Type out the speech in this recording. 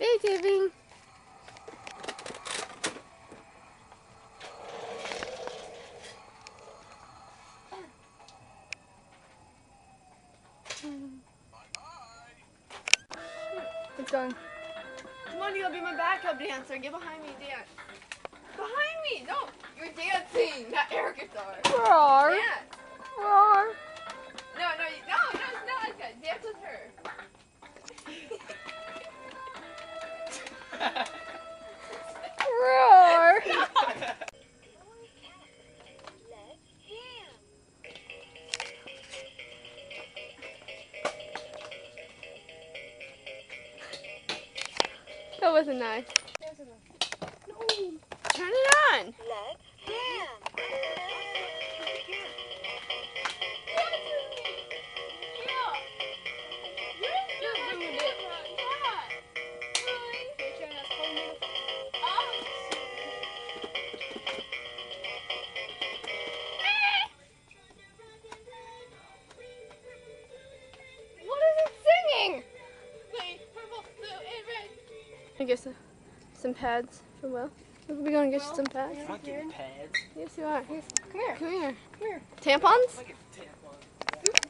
Daydiving. It's going. Come on, you'll be my backup dancer. Get behind me and dance. Behind me! No! You're dancing, not air guitar. Roar. Dance! Roar. No, it's not like that. Dance with her. Roar. That wasn't nice. No! Turn it on! Leg, hand. What is it singing? Wait, purple, blue, and red. I guess some pads for Will. We're gonna get you some pads. I'm not getting pads. Yes, you are. Come here. Come here. Come here. Tampons? I get tampons.